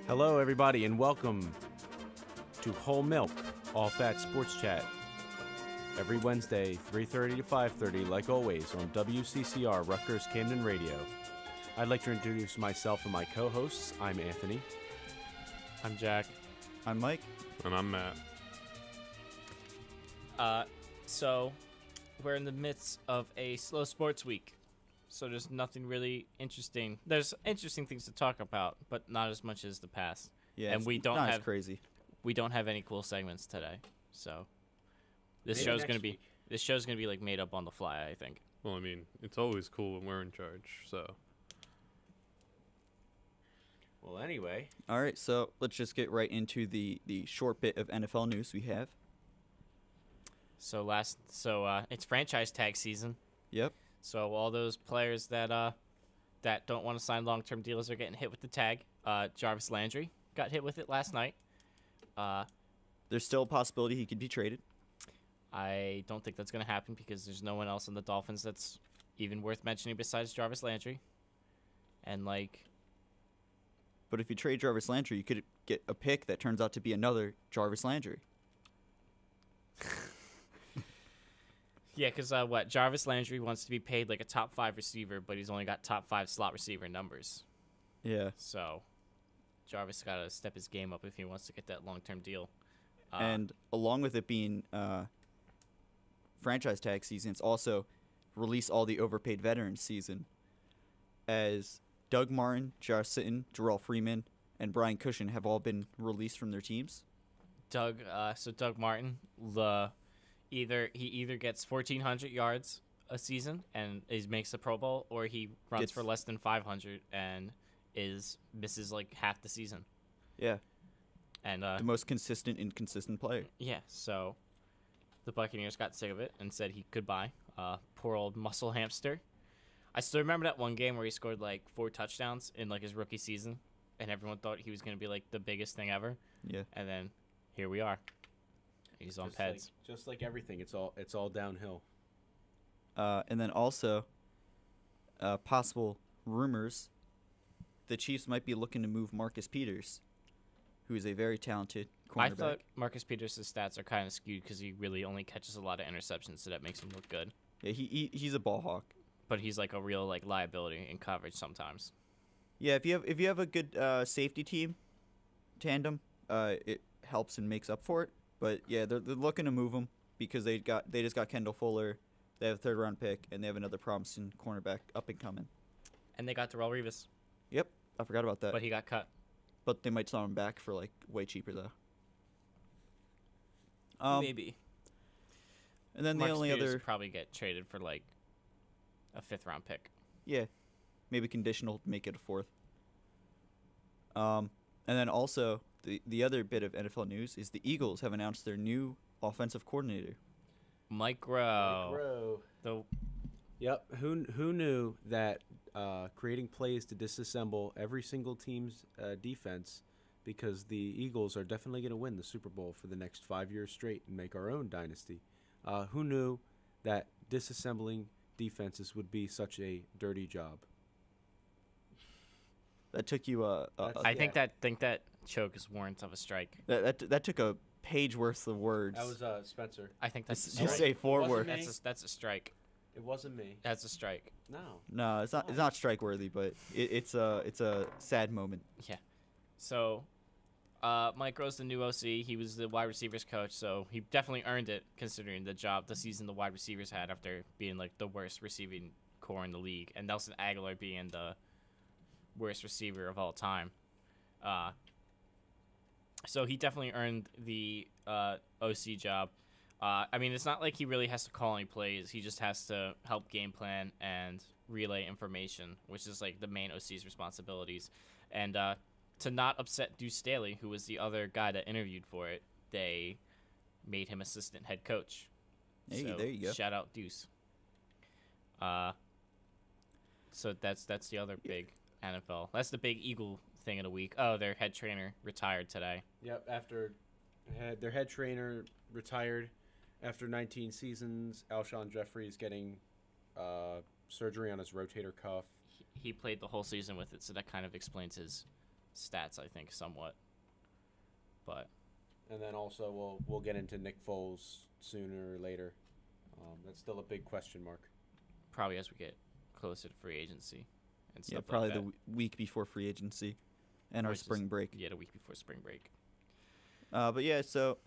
Hello, everybody, and welcome to Whole Milk, All Fat Sports Chat. Every Wednesday, 3:30 to 5:30, like always, on WCCR Rutgers Camden Radio. I'd like to introduce myself and my co-hosts. I'm Anthony. I'm Jack. I'm Mike. And I'm Matt. So we're in the midst of a slow sports week. So there's nothing really interesting. There's interesting things to talk about, but not as much as the past. Yeah, and we don't not have as crazy. We don't have any cool segments today. So this Maybe show's next gonna be week. this show's gonna be like made up on the fly, I think. Well, I mean, it's always cool when we're in charge, so. Well, anyway. All right, so let's just get right into the short bit of NFL news we have. So it's franchise tag season. Yep. So all those players that don't want to sign long-term deals are getting hit with the tag. Jarvis Landry got hit with it last night. There's still a possibility he could be traded. I don't think that's going to happen because there's no one else in the Dolphins that's even worth mentioning besides Jarvis Landry. And, But if you trade Jarvis Landry, you could get a pick that turns out to be another Jarvis Landry. yeah, because Jarvis Landry wants to be paid like a top 5 receiver, but he's only got top 5 slot receiver numbers. Yeah. So Jarvis got to step his game up if he wants to get that long-term deal. And along with it being franchise tag season, it's also release all the overpaid veterans season, as Doug Martin, Josh Sitton, Jarrell Freeman, and Brian Cushion have all been released from their teams. Doug Martin, he either gets 1,400 yards a season and makes the Pro Bowl, or he runs for less than 500 and misses like half the season. Yeah. And the most consistent, inconsistent player. Yeah, so the Buccaneers got sick of it and said goodbye. Poor old muscle hamster. I still remember that one game where he scored like 4 touchdowns in like his rookie season, and everyone thought he was going to be like the biggest thing ever. Yeah. And then here we are. He's on peds. Just like everything, it's all downhill. And then also, possible rumors, the Chiefs might be looking to move Marcus Peters, who is a very talented cornerback. I thought Marcus Peters' stats are kind of skewed because he really only catches a lot of interceptions, so that makes him look good. Yeah, he's a ball hawk. But he's like a real like liability in coverage sometimes. Yeah, if you have a good safety team tandem, it helps and makes up for it. But yeah, they're looking to move him because they just got Kendall Fuller, they have a 3rd-round pick, and they have another promising cornerback up and coming. And they got Darrell Revis. Yep, I forgot about that. But he got cut. But they might sign him back for like way cheaper though. Maybe. And then Marcus the only Peters other would probably get traded for like a 5th-round pick. Yeah, maybe conditional to make it a 4th. And then also the other bit of NFL news is the Eagles have announced their new offensive coordinator. Mike Rowe. Yep. Who knew that creating plays to disassemble every single team's defense, because the Eagles are definitely going to win the Super Bowl for the next 5 years straight and make our own dynasty. Who knew that disassembling defenses would be such a dirty job? That took you I think that choke is warrant of a strike. that took a page worth of words. That was Spencer. I think that's a Just strike. say 4 Wasn't words. me. That's a strike. It wasn't me. That's a strike. No. No, it's not strike worthy, but it's a sad moment. Yeah. So, Mike Rowe's the new OC. He was the wide receivers coach, so he definitely earned it considering the season the wide receivers had after being like the worst receiving core in the league, and Nelson Aguilar being the worst receiver of all time. So he definitely earned the OC job. I mean, it's not like he really has to call any plays. He just has to help game plan and relay information, which is like the main OC's responsibilities. And to not upset Deuce Staley, who was the other guy that interviewed for it, they made him assistant head coach. Hey, so there you go. Shout out Deuce. So that's the other big NFL. That's the big Eagle thing of the week. Oh, their head trainer retired today. Yep. After their head trainer retired after 19 seasons, Alshon Jeffrey's getting surgery on his rotator cuff. He played the whole season with it, so that kind of explains stats, I think, somewhat. But And then also we'll get into Nick Foles sooner or later. That's still a big question mark. probably as we get closer to free agency and stuff probably like that. the week before free agency and our Which is- spring break. Yeah, the week before spring break. But yeah, so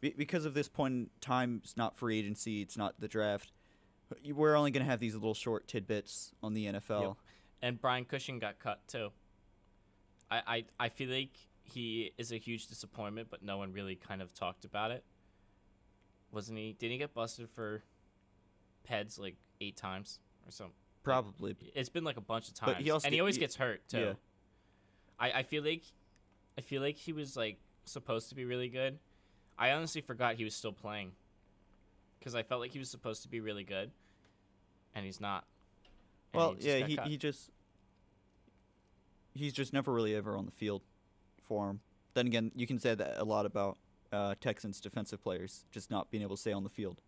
because of this point in time, it's not free agency, it's not the draft. We're only going to have these little short tidbits on the NFL. Yep. And Brian Cushing got cut too. I feel like he is a huge disappointment, but no one really kind of talked about it. Wasn't he? Didn't he get busted for PEDs like 8 times or something? Probably. It's been like a bunch of But times, he also and he get- always he- gets hurt too. yeah. I feel like he was like supposed to be really good. I honestly forgot he was still playing because I felt like he was supposed to be really good, and he's not. And Well, he just yeah, got cut. he's just never really ever on the field for him. Then again, you can say that a lot about Texans defensive players just not being able to stay on the field.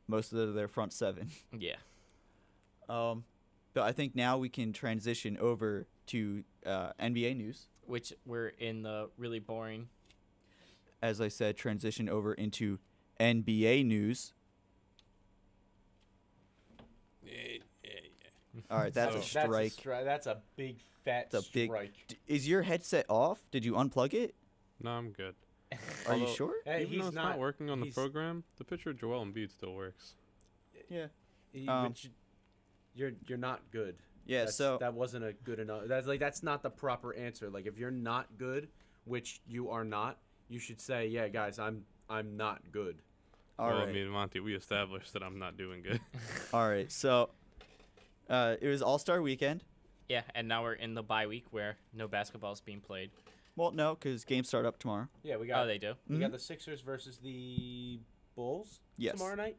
Most of their front seven. Yeah. But I think now we can transition over to NBA news. Which we're in the really boring. As I said, transition over into NBA news. All right, that's a So- strike. That's a big fat That's a big- strike. Is your headset off? Did you unplug it? No, I'm good. Are you Although- sure? Hey, Even though it's not working on the he's- program, the picture of Joel Embiid still works. Yeah. but you're not good. Yeah. That's- So that wasn't a good enough. That's not the proper answer. Like if you're not good, which you are not, you should say, yeah, guys, I'm not good. all Well, right. I mean, Monty, we established that I'm not doing good. All right. So it was All-Star Weekend. Yeah, and now we're in the bye week where no basketball is being played. Well, no, because games start up tomorrow. Yeah, we got Oh, they do. we Mhm. got the Sixers versus the Bulls Yes. tomorrow night.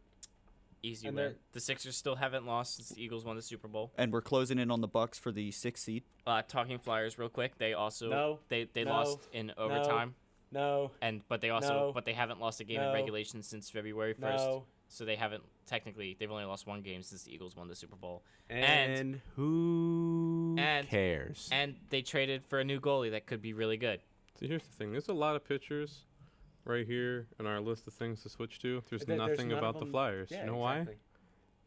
Easy And win. they're- The Sixers still haven't lost since the Eagles won the Super Bowl. And we're closing in on the Bucks for the 6th seed. Talking Flyers real quick. They also No, they no, lost in overtime, No, but they haven't lost a game in No. regulation since February 1st. no. So they've only lost one game since the Eagles won the Super Bowl. And who and- cares? And they traded for a new goalie that could be really good. So here's the thing. There's a lot of pictures right here in our list of things to switch to. There's There's nothing none of about the them- Flyers. Yeah, You know why? exactly.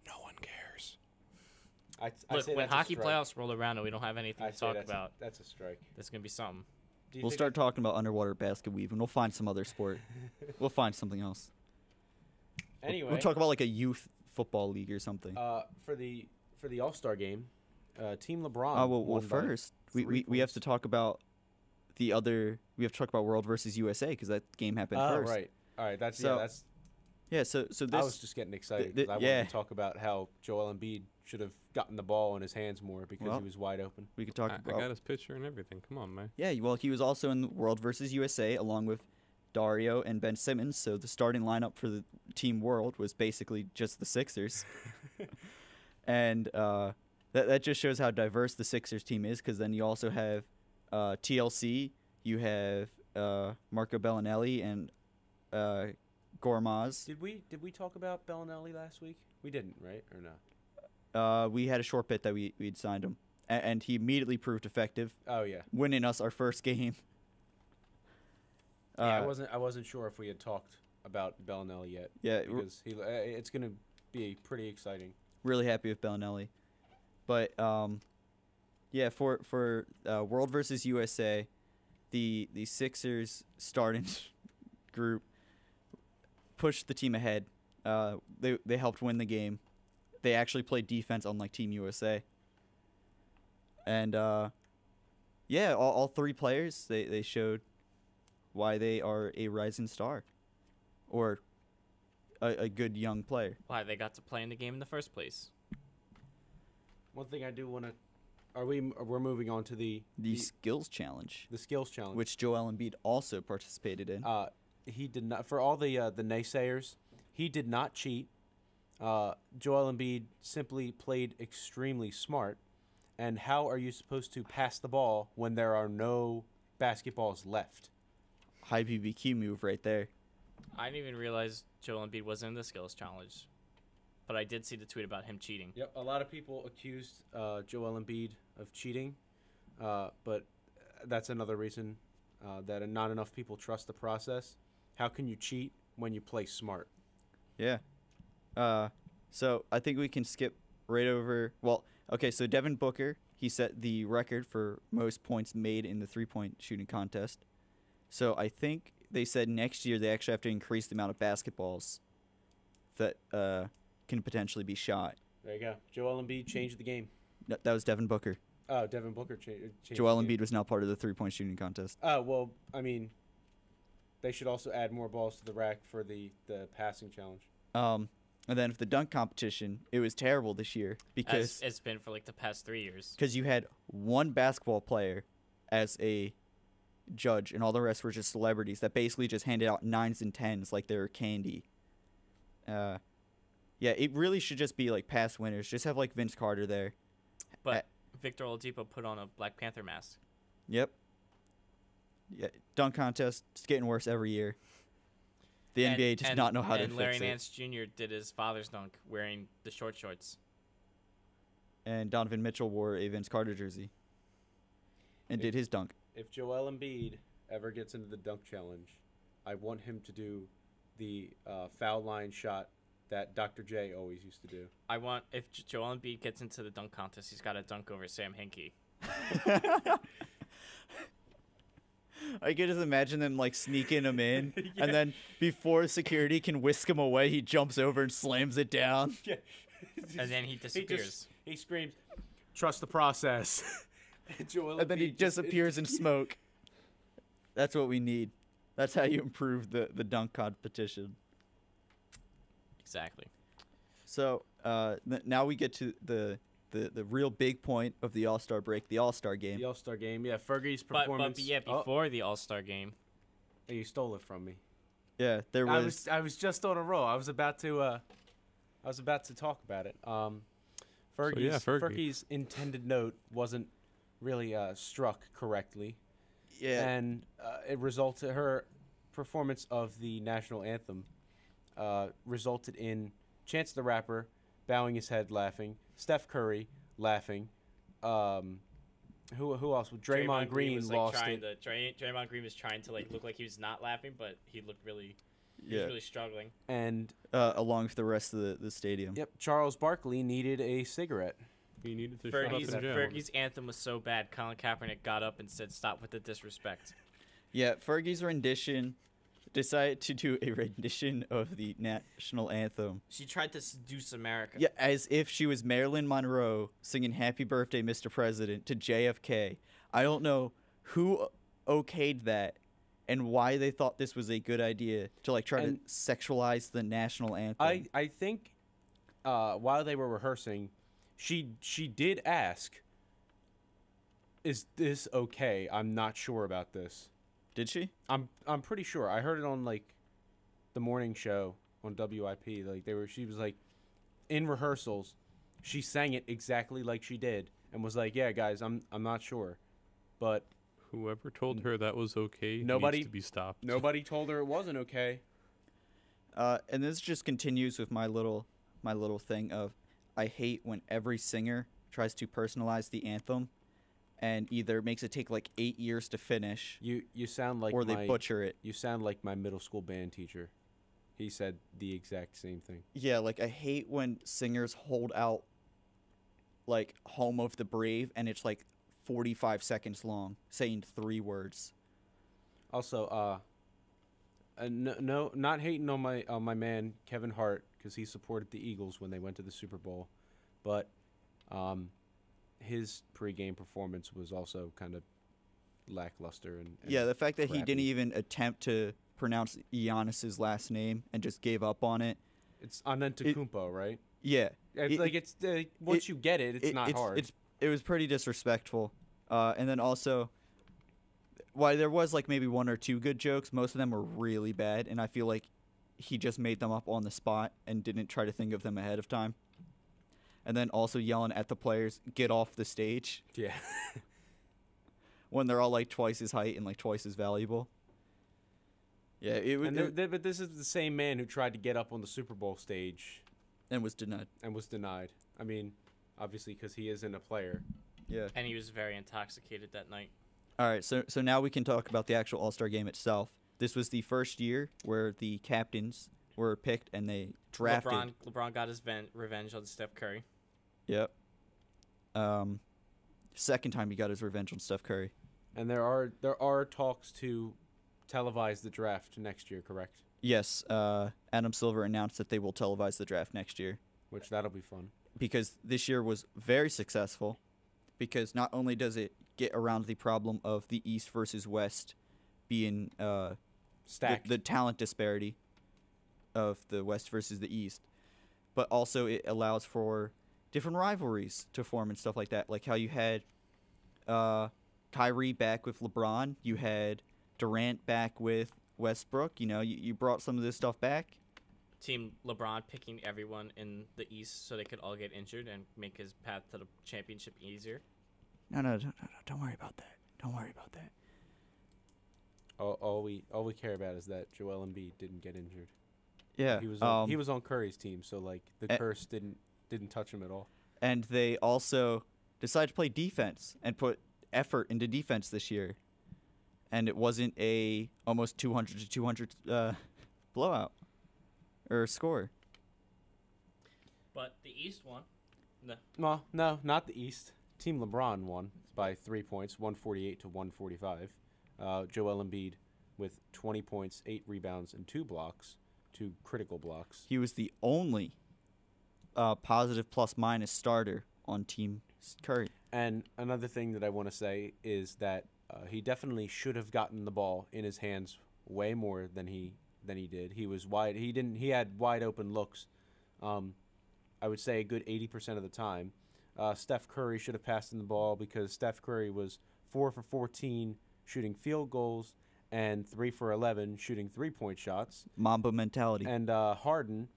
No one cares. I Look, say when that's a hockey strike. playoffs roll around and we don't have anything I to say talk that's about, that's a strike. there's gonna be something. Do you We'll think start talking about underwater basket weaving. We'll find some other sport. We'll find something else. Anyway, We'll talk about like a youth football league or something. for the All-Star game, Team LeBron. Well, won by first we 3 we have points. to talk about the other. We have to talk about World versus USA because that game happened Oh, first. right. All right. That's So, that's. Yeah. So this. I was just getting excited because I yeah. wanted to talk about how Joel Embiid should have gotten the ball in his hands more because Well, he was wide open. we could talk I about. got his picture and everything. Come on, man. Yeah. Well, he was also in the World versus USA along with Dario and Ben Simmons. So the starting lineup for the Team World was basically just the Sixers. And that just shows how diverse the Sixers team is because then you also have TLC, you have Marco Bellinelli and Gormaz. Did we talk about Bellinelli last week? We didn't, right? Or no? We had a short bit that we'd signed him, and he immediately proved effective, Oh yeah. winning us our first game. Yeah, I wasn't sure if we had talked about Bellinelli yet Yeah, because it's gonna be pretty exciting. really happy with Bellinelli, but yeah, for World versus USA, the Sixers starting group pushed the team ahead. They helped win the game. They actually played defense unlike Team USA. And yeah, all 3 players they showed why they are a rising star, or a good young player. Why they got to play in the game in the first place. One thing I do want to, we're moving on to the Skills challenge, the skills challenge. which Joel Embiid also participated in. He did not. For all the naysayers, he did not cheat. Joel Embiid simply played extremely smart. And how are you supposed to pass the ball when there are no basketballs left? High BBQ move right there. I didn't even realize Joel Embiid was in the skills challenge, but I did see the tweet about him cheating. Yep, a lot of people accused Joel Embiid of cheating, but that's another reason that not enough people trust the process. How can you cheat when you play smart? Yeah. So I think we can skip right over. Well, okay. So Devin Booker, he set the record for most points made in the 3-point shooting contest. So I think they said next year they actually have to increase the amount of basketballs that can potentially be shot. There you go. Joel Embiid changed the game. No, that was Devin Booker. Oh, Devin Booker changed Joel the game. Embiid was not part of the 3-point shooting contest. Oh, well, I mean, they should also add more balls to the rack for the passing challenge. And then for the dunk competition, it was terrible this year because As it's been for like the past 3 years. you had one basketball player as a judge, and all the rest were just celebrities that basically just handed out 9s and 10s like they were candy. Yeah, it really should just be like past winners. Just have like Vince Carter there. But Victor Oladipo put on a Black Panther mask. Yep. Yeah, dunk contest is getting worse every year. The NBA does not know how to And Larry fix it. Nance Jr. did his father's dunk wearing the short shorts. And Donovan Mitchell wore a Vince Carter jersey and did his dunk. If Joel Embiid ever gets into the dunk challenge, I want him to do the foul line shot that Dr. J always used to do. I want, if Joel Embiid gets into the dunk contest, he's got to dunk over Sam Hinkie. I can just imagine them like sneaking him in, and then before security can whisk him away, he jumps over and slams it down. Yeah. And then he disappears. He screams, "Trust the process." Joel And then he Embiid disappears in smoke. That's what we need. That's how you improve the dunk competition. Exactly. So now we get to the real big point of the All-Star break, the All-Star game. The All-Star game, yeah. Fergie's But performance. yeah, before the All-Star game. Oh, you stole it from me. Yeah, there was. I was just on a roll. I was about to talk about it. Fergie's Fergie. Fergie's intended note wasn't really struck correctly, Yeah. and it resulted her performance of the national anthem resulted in Chance the Rapper bowing his head, laughing. Steph Curry laughing. Who else? Draymond Green was, lost trying it. Draymond Green was trying to like look like he was not laughing, but he looked really, he Yeah. was really struggling. And Along with the rest of the stadium. yep, Charles Barkley needed a cigarette. He needed to shut up Fergie's, in jail. Fergie's anthem was so bad, Colin Kaepernick got up and said, "Stop with the disrespect." Yeah, Fergie's rendition decided to do a rendition of the national anthem. She tried to seduce America. Yeah, as if she was Marilyn Monroe singing "Happy Birthday, Mr. President" to JFK. I don't know who okayed that and why they thought this was a good idea to like try to And sexualize the national anthem. I think while they were rehearsing, she did ask, "Is this okay? I'm not sure about this." Did she? I'm pretty sure. I heard it on like the morning show on WIP. Like she was like in rehearsals, she sang it exactly like she did and was like, "Yeah, guys, I'm not sure." But Whoever told her that was okay Nobody- needs to be stopped. nobody told her it wasn't okay. And this just continues with my little thing of I hate when every singer tries to personalize the anthem and either makes it take like 8 years to finish You sound like or they butcher it. You sound like my middle school band teacher. He said the exact same thing. Yeah, like I hate when singers hold out like "Home of the Brave" and it's like 45 seconds long, saying 3 words. Also, no, not hating on my man Kevin Hart because he supported the Eagles when they went to the Super Bowl, but his pregame performance was also kind of lackluster and Yeah, the fact that he crappy. didn't even attempt to pronounce Giannis's last name and just gave up on it. It's Antetokounmpo, right? Yeah. It's once you get it, it's not hard. It was pretty disrespectful. And then also, while there was like maybe 1 or 2 good jokes, most of them were really bad, and I feel like he just made them up on the spot and didn't try to think of them ahead of time. And then also yelling at the players, "Get off the stage," Yeah. when they're all like twice his height and like twice as valuable. Yeah, But this is the same man who tried to get up on the Super Bowl stage and was denied. and was denied. I mean, obviously because he isn't a player. Yeah. And he was very intoxicated that night. All right, so now we can talk about the actual All-Star game itself. This was the first year where the captains were picked and they drafted. LeBron got his revenge on Steph Curry. Yep. Second time he got his revenge on Steph Curry. And there are talks to televise the draft next year, correct? Yes, Adam Silver announced that they will televise the draft next year. Which that'll be fun. Because this year was very successful, because not only does it get around the problem of the East versus West being Stacked. the talent disparity of the West versus the East, but also it allows for different rivalries to form and stuff like that. Like how you had Kyrie back with LeBron, you had Durant back with Westbrook. You know, you brought some of this stuff back. Team LeBron picking everyone in the East so they could all get injured and make his path to the championship easier. No, don't worry about that. Don't worry about that. All we care about is that Joel Embiid didn't get injured. Yeah, he was on Curry's team, so like the curse didn't touch him at all. And they also decided to play defense and put effort into defense this year. And it wasn't a almost 200 to 200 blowout or score. But the East won. No, not the East. Team LeBron won by 3 points, 148 to 145. Joel Embiid with 20 points, 8 rebounds, and 2 blocks, 2 critical blocks. He was the only positive plus-minus starter on Team Curry. And another thing that I want to say is that he definitely should have gotten the ball in his hands way more than he did. He was wide. He had wide open looks. I would say a good 80% of the time. Steph Curry should have passed him the ball because Steph Curry was 4 for 14 shooting field goals and 3 for 11 shooting 3-point shots. Mamba mentality. And Harden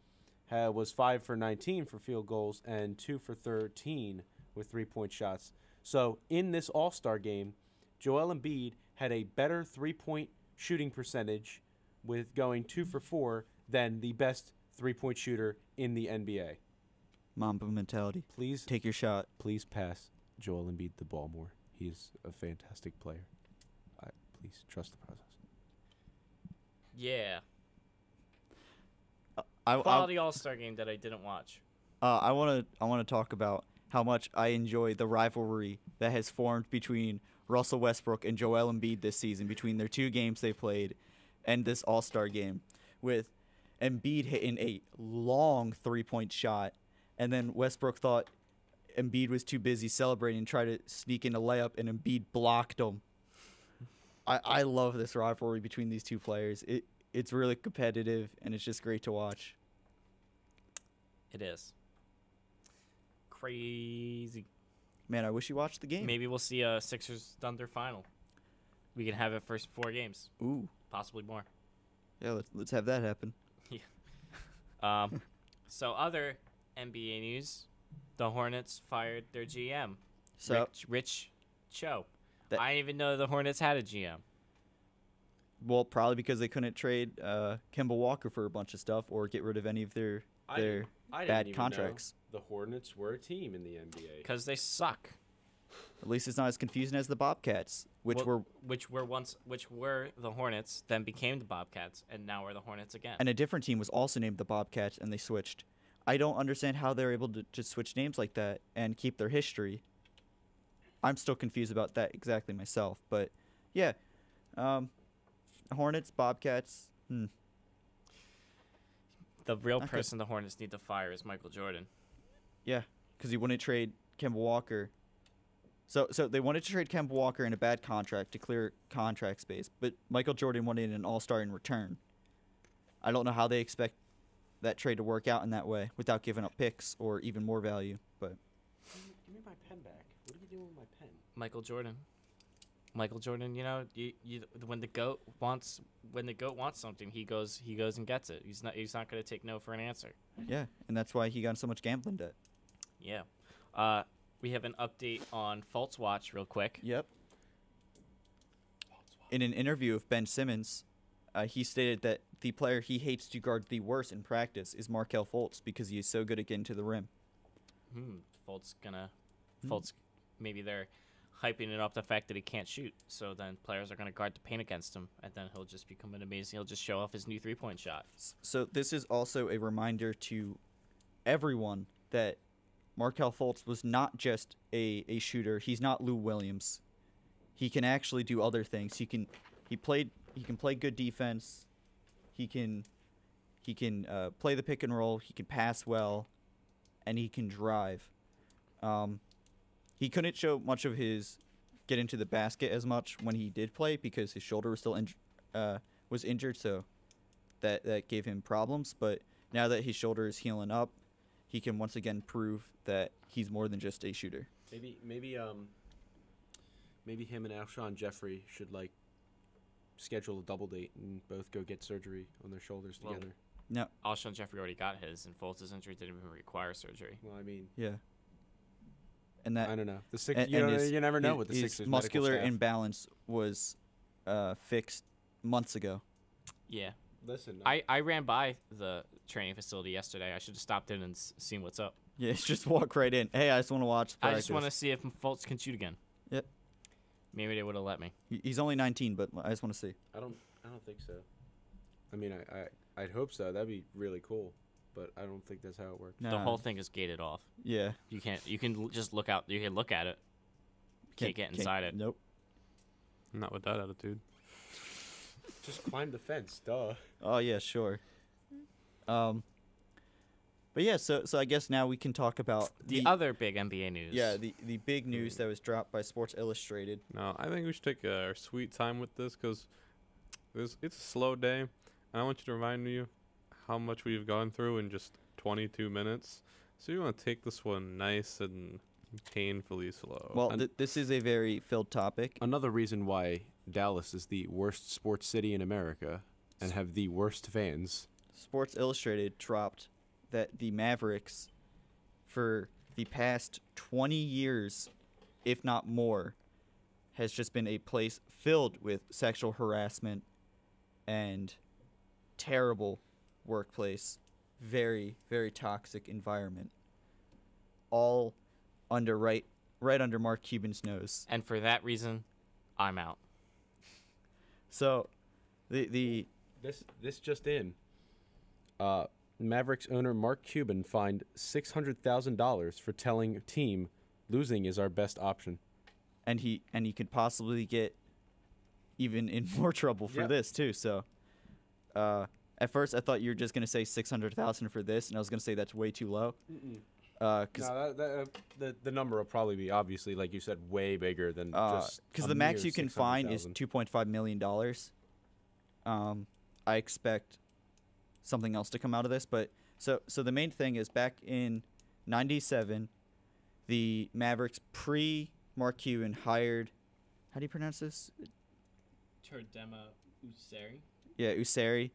was 5 for 19 for field goals and 2 for 13 with 3-point shots. So in this All-Star game, Joel Embiid had a better 3-point shooting percentage with going 2 for 4 than the best 3-point shooter in the NBA. Mamba mentality. Please take your shot. Please pass Joel Embiid the ball more. He is a fantastic player. Please trust the process. Yeah. Quality All-Star game that I didn't watch. I want to talk about how much I enjoy the rivalry that has formed between Russell Westbrook and Joel Embiid this season, between their 2 games they played and this All-Star game, with Embiid hitting a long 3-point shot, and then Westbrook thought Embiid was too busy celebrating and tried to sneak in a layup, and Embiid blocked him. I love this rivalry between these two players. It's really competitive, and it's just great to watch. It is. Crazy. Man, I wish you watched the game. Maybe we'll see a Sixers Thunder final. We can have it for 4 games. Ooh. Possibly more. Yeah, let's have that happen. Yeah. So other NBA news, the Hornets fired their GM, So Rich Cho. I didn't even know the Hornets had a GM. Well, probably because they couldn't trade Kemba Walker for a bunch of stuff or get rid of any of their bad contracts. The Hornets were a team in the NBA. Because they suck. At least it's not as confusing as the Bobcats, which were the Hornets, then became the Bobcats, and now we're the Hornets again. And a different team was also named the Bobcats, and they switched. I don't understand how they're able to just switch names like that and keep their history. I'm still confused about that exactly myself, but yeah, Hornets, Bobcats. The real person the Hornets need to fire is Michael Jordan. Yeah, because he wouldn't trade Kemba Walker. So they wanted to trade Kemba Walker in a bad contract to clear contract space, but Michael Jordan wanted an all-star in return. I don't know how they expect that trade to work out in that way without giving up picks or even more value. But give me my pen back. What are you doing with my pen? Michael Jordan, you know, when the goat wants something, he goes and gets it. He's not going to take no for an answer. Yeah, and that's why he got in so much gambling debt. Yeah. We have an update on Fultz Watch real quick. Yep. In an interview with Ben Simmons, he stated that the player he hates to guard the worst in practice is Markelle Fultz because he is so good at getting to the rim. Fultz maybe they're hyping it up the fact that he can't shoot. So then players are going to guard the paint against him, and then he'll just become an amazing. He'll just show off his new 3-point shot. So this is also a reminder to everyone that Markelle Fultz was not just a shooter. He's not Lou Williams. He can actually do other things. He can play good defense. He can play the pick and roll. He can pass well, and he can drive. He couldn't show much of his get into the basket as much when he did play because his shoulder was still injured, so that gave him problems. But now that his shoulder is healing up, he can once again prove that he's more than just a shooter. Maybe him and Alshon Jeffrey should schedule a double date and both go get surgery on their shoulders together. No, Alshon Jeffrey already got his, and Fultz's injury didn't even require surgery. Well, I mean, yeah. And that I don't know. You never know with the Sixers. His muscular imbalance was fixed months ago. Yeah. Listen, I ran by the training facility yesterday. I should have stopped in and seen what's up. Yeah, just walk right in. Hey, I just want to watch practice. I just want to see if Fultz can shoot again. Yep. Maybe they would have let me. He's only 19, but I just want to see. I don't think so. I mean, I'd hope so. That'd be really cool, but I don't think that's how it works. Nah. The whole thing is gated off. Yeah. You can't. You can just look out. You can look at it. Can't get inside it. Nope. Not with that attitude. Just climb the fence, duh. Oh yeah, sure. But yeah, so I guess now we can talk about The other big NBA news. Yeah, the big news that was dropped by Sports Illustrated. No, I think we should take our sweet time with this because it's a slow day, and I want you to remind you how much we've gone through in just 22 minutes. So you want to take this one nice and painfully slow. Well, this is a very filled topic. Another reason why Dallas is the worst sports city in America and have the worst fans. Sports Illustrated dropped that the Mavericks, for the past 20 years, if not more, has just been a place filled with sexual harassment and terrible workplace, very, very toxic environment, all under right under Mark Cuban's nose. And for that reason, I'm out. So, this just in. Mavericks owner Mark Cuban fined $600,000 for telling team losing is our best option. And he could possibly get even in more trouble for this too. So, at first I thought you were just gonna say $600,000 for this, and I was gonna say that's way too low. No, the number will probably be obviously, like you said, way bigger than just because the max you can fine is $2.5 million. I expect something else to come out of this, but so the main thing is back in '97, the Mavericks pre-Mark Cuban hired. How do you pronounce this? Turdema Usari. Yeah, Usari.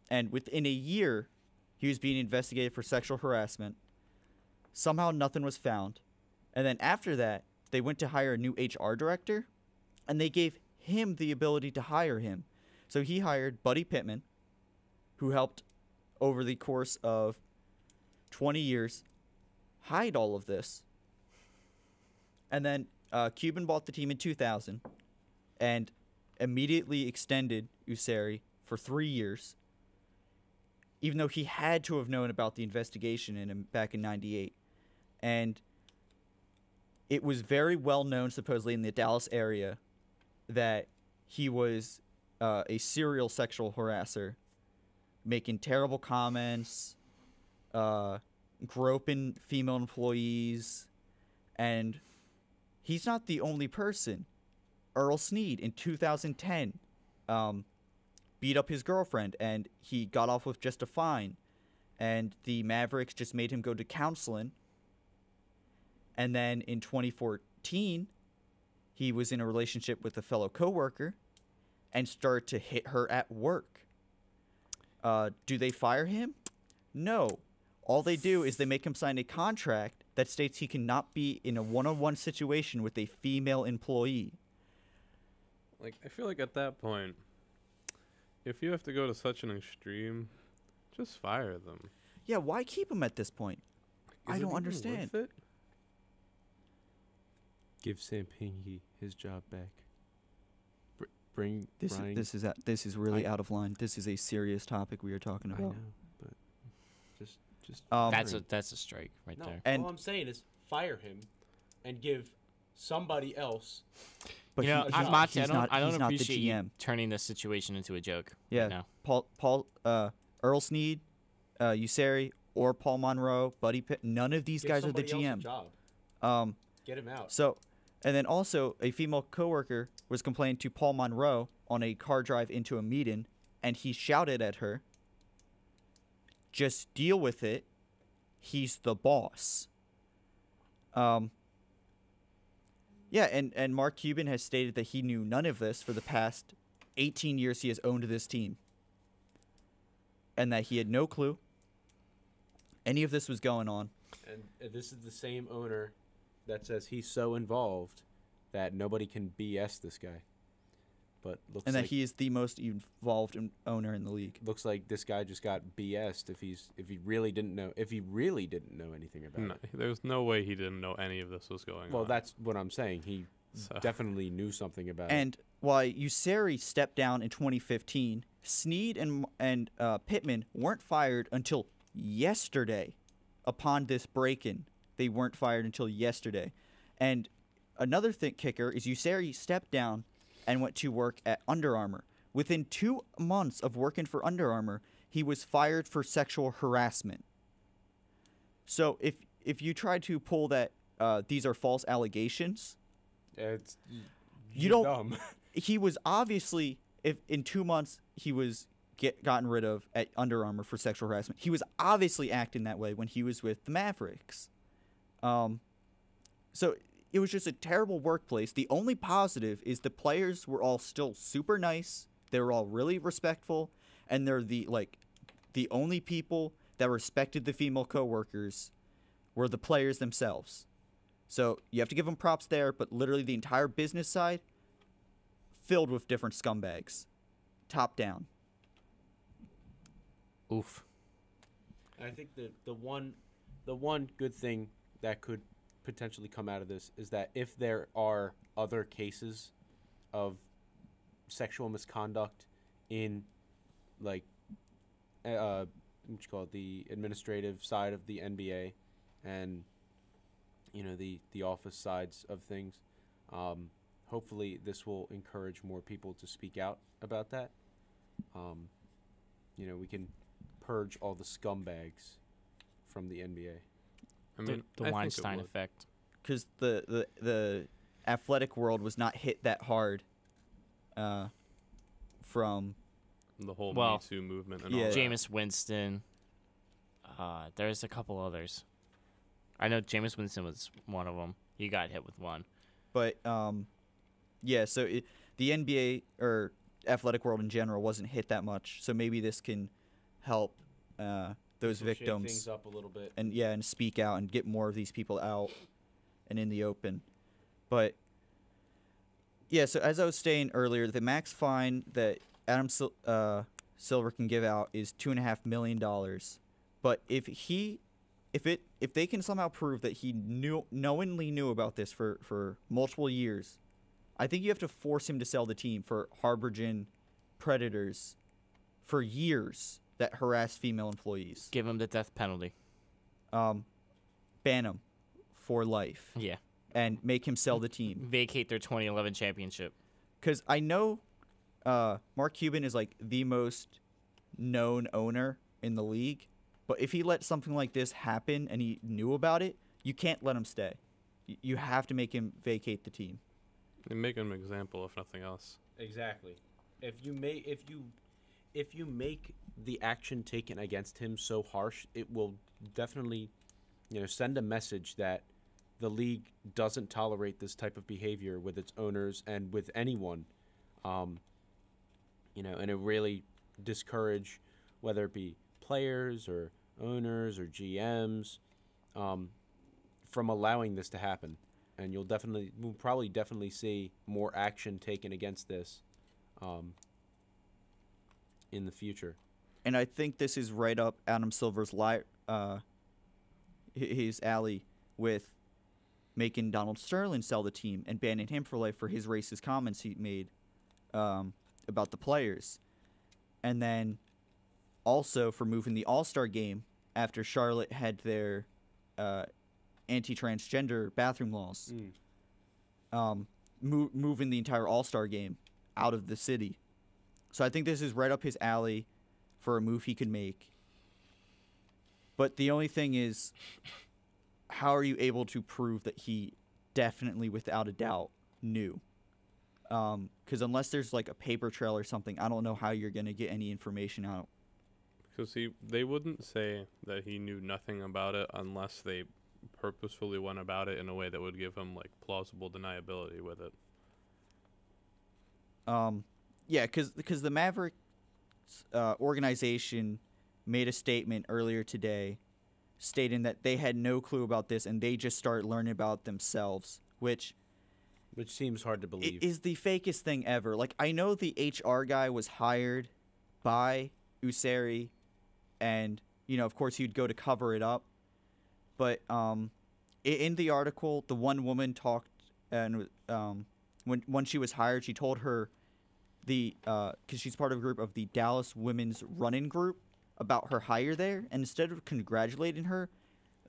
And within a year, he was being investigated for sexual harassment. Somehow nothing was found. And then after that, they went to hire a new HR director, and they gave him the ability to hire him. So he hired Buddy Pittman, who helped over the course of 20 years hide all of this. And then Cuban bought the team in 2000 and immediately extended Usari for 3 years, even though he had to have known about the investigation back in '98. And it was very well known, supposedly, in the Dallas area that he was a serial sexual harasser, making terrible comments, groping female employees, and he's not the only person. Earl Snead in 2010 beat up his girlfriend, and he got off with just a fine, and the Mavericks just made him go to counseling. And then in 2014, he was in a relationship with a fellow coworker and started to hit her at work. Do they fire him? No. All they do is they make him sign a contract that states he cannot be in a one-on-one situation with a female employee. Like, I feel like at that point, if you have to go to such an extreme, just fire them. Yeah, why keep him at this point? Is I it don't even understand. worth it? Give Sam Pingy his job back. Bring This Brian. this is really I- out of line. This is a serious topic we are talking I about. know, but just That's a strike right no. there. And- All I'm saying is fire him, and give somebody else. But you know, he's Monty, not, I he's don't, not, I don't he's not the appreciate you GM. turning this situation into a joke. Yeah, Right now. Paul Earl Sneed, Useri, or Paul Monroe, Buddy Pitt. None of these Give guys are the somebody else a GM. job. Get him out. So, and then also a female coworker was complaining to Paul Monroe on a car drive into a meeting, and he shouted at her, "Just deal with it. He's the boss." Yeah, and Mark Cuban has stated that he knew none of this for the past 18 years he has owned this team, and that he had no clue any of this was going on. And this is the same owner that says he's so involved that nobody can BS this guy. But looks And like that he is the most involved owner in the league. looks like this guy just got BS'd if he really didn't know anything about No, it. there's no way he didn't know any of this was going Well, on. that's what I'm saying. He So- definitely knew something about it. And while Useri stepped down in 2015, Sneed and Pittman weren't fired until yesterday. Upon this break-in, they weren't fired until yesterday. And another kicker is Useri stepped down and went to work at Under Armour. Within 2 months of working for Under Armour, he was fired for sexual harassment. So if you try to pull that these are false allegations, It's You you're don't- dumb. he was obviously, if in 2 months he was gotten rid of at Under Armour for sexual harassment, he was obviously acting that way when he was with the Mavericks. So it was just a terrible workplace. The only positive is the players were all still super nice. They were all really respectful, and they're the only people that respected the female coworkers were the players themselves. So you have to give them props there, but literally the entire business side filled with different scumbags, top down. Oof. I think the one good thing that could potentially come out of this is that if there are other cases of sexual misconduct in like what you call it, the administrative side of the NBA and the office sides of things, hopefully this will encourage more people to speak out about that. We can purge all the scumbags from the NBA. I The mean, I think it Weinstein would. effect. Because the athletic world was not hit that hard from The whole Well, Me Too movement and yeah. all that. Jameis Winston. There's a couple others. I know Jameis Winston was one of them. He got hit with one. But yeah, so the NBA or athletic world in general wasn't hit that much. So maybe this can help those Shake victims things up a little bit. and speak out and get more of these people out and in the open. But yeah, so as I was saying earlier, the max fine that Adam Silver can give out is $2.5 million. But if they can somehow prove that he knowingly knew about this for multiple years, I think you have to force him to sell the team for harboring predators for years that harass female employees. Give him the death penalty. Ban him for life Yeah. and make him sell the team. Vacate their 2011 championship. Because I know Mark Cuban is like the most known owner in the league, but if he let something like this happen and he knew about it, you can't let him stay. You have to make him vacate the team. And make him an example, if nothing else. Exactly. If you make the action taken against him so harsh, it will definitely, send a message that the league doesn't tolerate this type of behavior with its owners and with anyone. And it really discourage whether it be players or owners or GMs from allowing this to happen. And we'll probably definitely see more action taken against this in the future. And I think this is right up Adam Silver's his alley with making Donald Sterling sell the team and banning him for life for his racist comments he made about the players. And then also for moving the All-Star game after Charlotte had their anti-transgender bathroom laws. Moving the entire All-Star game out of the city. So I think this is right up his alley for a move he could make. But the only thing is, how are you able to prove that he definitely, without a doubt, knew? Because unless there's like a paper trail or something, I don't know how you're going to get any information out. Because they wouldn't say that he knew nothing about it unless they purposefully went about it in a way that would give him like plausible deniability with it. Yeah, because the Mavericks organization made a statement earlier today stating that they had no clue about this and they just started learning about it themselves, which seems hard to believe. is the fakest thing ever. Like, I know the HR guy was hired by Usari, and, you know, of course he'd go to cover it up. But in the article, the one woman talked, and when she was hired, she told her because she's part of a group of the Dallas Women's Running Group, about her hire there, and instead of congratulating her,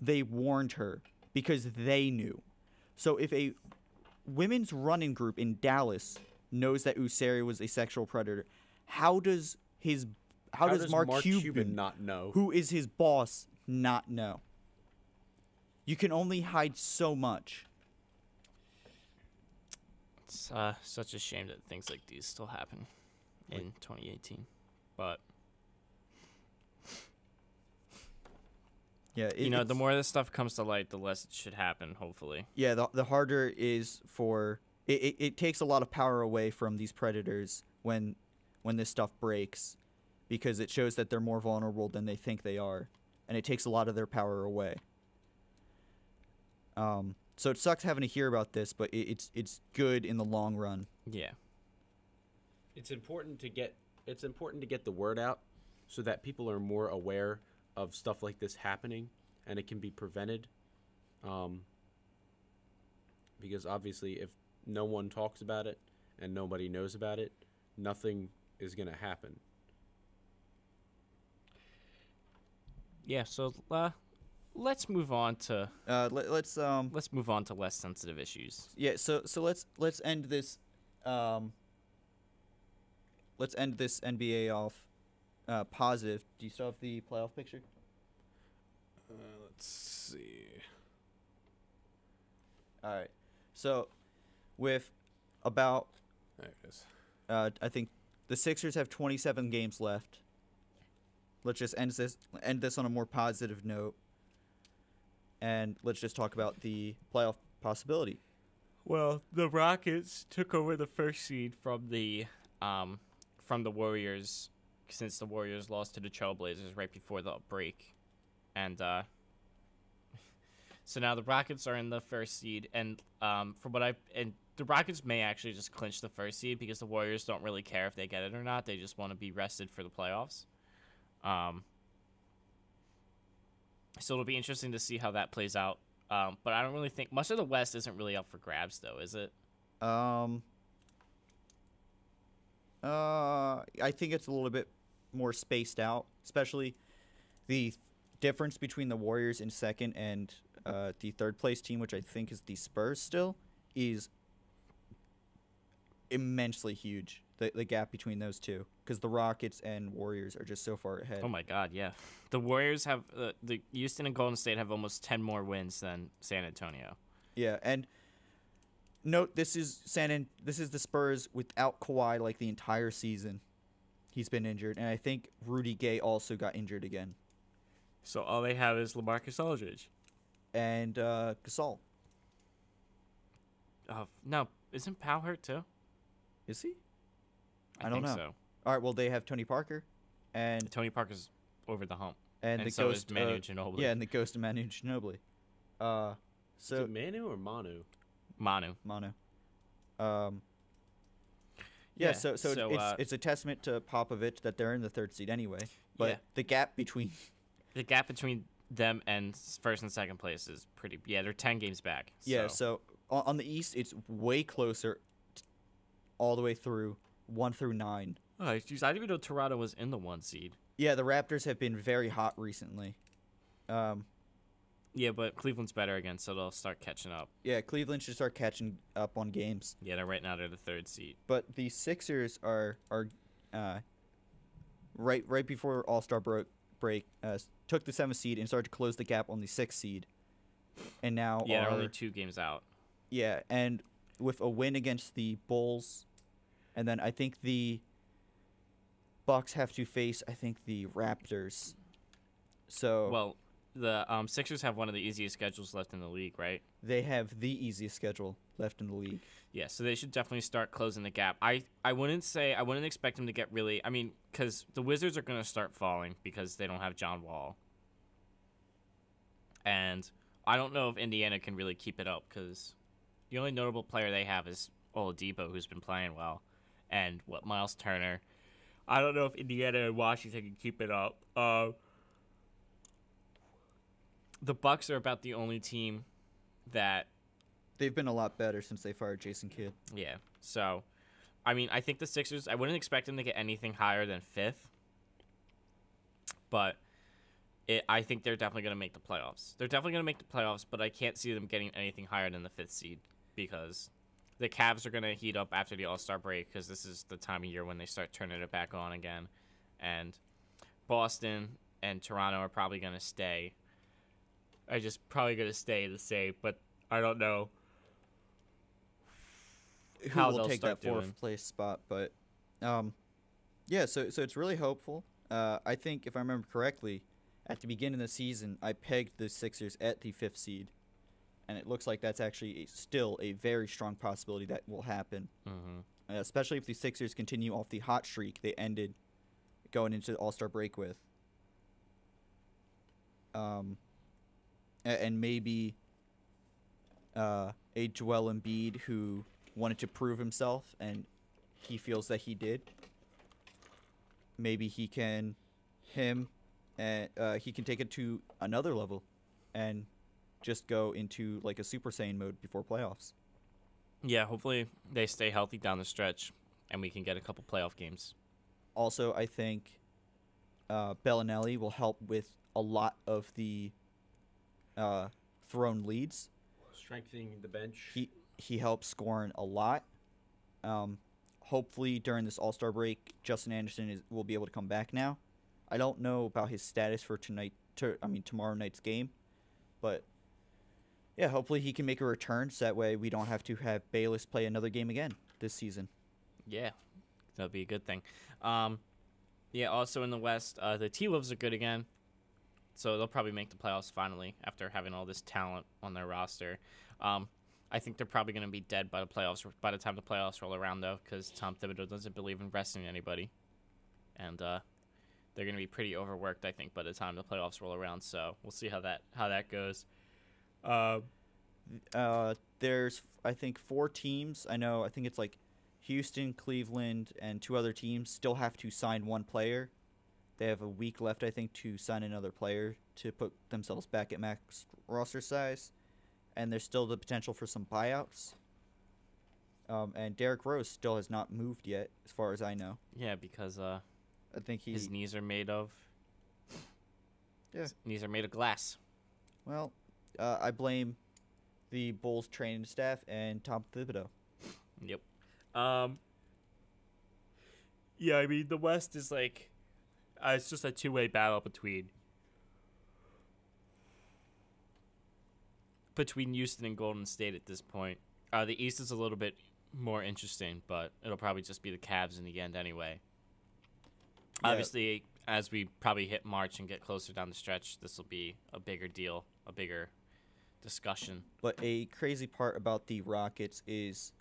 they warned her because they knew. So if a women's running group in Dallas knows that Usari was a sexual predator, how does Mark Cuban not know? who is his boss, not know? You can only hide so much. It's such a shame that things like these still happen in 2018. But Yeah, you know, the more this stuff comes to light, the less it should happen, hopefully. Yeah, the harder is for it takes a lot of power away from these predators when this stuff breaks, because it shows that they're more vulnerable than they think they are, and it takes a lot of their power away. So it sucks having to hear about this, but it's good in the long run. Yeah. It's important to get the word out so that people are more aware of stuff like this happening and it can be prevented. Because obviously if no one talks about it and nobody knows about it, nothing is going to happen. Yeah, so let's move on to Let's move on to less sensitive issues. yeah. So let's end this. Let's end this NBA off positive. Do you still have the playoff picture? Let's see. All right. So with about There it is. I think the Sixers have 27 games left. Let's just end this on a more positive note, and let's just talk about the playoff possibility. Well, the Rockets took over the first seed from the Warriors, since the Warriors lost to the Trailblazers right before the break, and so now the Rockets are in the first seed, and the Rockets may actually just clinch the first seed because the Warriors don't really care if they get it or not. They just want to be rested for the playoffs. So it'll be interesting to see how that plays out. But I don't really think much of the West isn't really up for grabs, though, is it? I think it's a little bit more spaced out, especially the difference between the Warriors in second and the third place team, which I think is the Spurs still, is immensely huge. The gap between those two, because the Rockets and Warriors are just so far ahead. Oh my God, yeah. The Warriors have the Houston and Golden State have almost 10 more wins than San Antonio. Yeah, and note this is the Spurs without Kawhi like the entire season. He's been injured, and I think Rudy Gay also got injured again. So all they have is LaMarcus Aldridge and Gasol. No, isn't Powell hurt too? Is he? I don't think know. So. All right, well they have Tony Parker, and Tony Parker's over the hump, and the so ghost is Manu Ginobili. Yeah, and the ghost of Manu Ginobili. So Is it Manu or Manu? Manu. Yeah, so it's a testament to Popovich that they're in the third seed anyway. But Yeah. the gap between them and first and second place is pretty. Yeah, they're 10 games back. Yeah, so on the East, it's way closer all the way through 1 through 9. Oh, geez, I didn't even know Toronto was in the 1 seed. Yeah, the Raptors have been very hot recently. Yeah, but Cleveland's better again, so they'll start catching up. Yeah, Cleveland should start catching up on games. Yeah, right now they're the 3rd seed. But the Sixers are right before All-Star break took the 7th seed and started to close the gap on the 6th seed. And now they're only 2 games out. Yeah, and with a win against the Bulls, and then I think the Bucks have to face the Raptors. So Well, the Sixers have one of the easiest schedules left in the league, right? they have the easiest schedule left in the league. Yeah, so they should definitely start closing the gap. I wouldn't expect them to get really. I mean, because the Wizards are going to start falling because they don't have John Wall, and I don't know if Indiana can really keep it up because the only notable player they have is Oladipo, who's been playing well, and Miles Turner. I don't know if Indiana and Washington can keep it up. The Bucks are about the only team that. They've been a lot better since they fired Jason Kidd. Yeah. So, I mean, I think the Sixers, I wouldn't expect them to get anything higher than 5th. But I think they're definitely going to make the playoffs. They're definitely going to make the playoffs, but I can't see them getting anything higher than the 5th seed because the Cavs are going to heat up after the All-Star break because this is the time of year when they start turning it back on again. And Boston and Toronto are probably going to stay. Probably going to stay the same, but I don't know Who will take that 4th place spot, but yeah, so it's really hopeful. I think if I remember correctly, at the beginning of the season, I pegged the Sixers at the 5th seed, and it looks like that's actually still a very strong possibility that will happen. Especially if the Sixers continue off the hot streak they ended going into the All-Star break with. And maybe a Joel Embiid who wanted to prove himself, and he feels that he did. Maybe he can take it to another level, and just go into like a Super Saiyan mode before playoffs. Yeah, hopefully they stay healthy down the stretch, and we can get a couple playoff games. Also, I think Bellinelli will help with a lot of the thrown leads. Strengthening the bench. He helps scoring a lot. Hopefully during this All-Star break, Justin Anderson will be able to come back now. I don't know about his status for tomorrow night's game, but yeah, hopefully he can make a return so that way we don't have to have Bayless play another game again this season. Yeah, that'll be a good thing. Yeah, also in the West, the T-Wolves are good again. So they'll probably make the playoffs finally after having all this talent on their roster. I think they're probably going to be dead by the time the playoffs roll around, though, because Tom Thibodeau doesn't believe in resting anybody, and they're going to be pretty overworked, I think, by the time the playoffs roll around. So we'll see how that goes. There's I think 4 teams. I think it's like Houston, Cleveland, and 2 other teams still have to sign 1 player. They have a week left, I think, to sign another player to put themselves back at max roster size. And there's still the potential for some buyouts. And Derrick Rose still has not moved yet, as far as I know. Yeah, because I think his knees are made of. Yeah. His knees are made of glass. Well, I blame the Bulls training staff and Tom Thibodeau. Yep. Yeah, I mean the West is like. It's just a 2-way battle between Houston and Golden State at this point. The East is a little bit more interesting, but it'll probably just be the Cavs in the end anyway. Yeah. Obviously, as we probably hit March and get closer down the stretch, this will be a bigger deal, a bigger discussion. But a crazy part about the Rockets is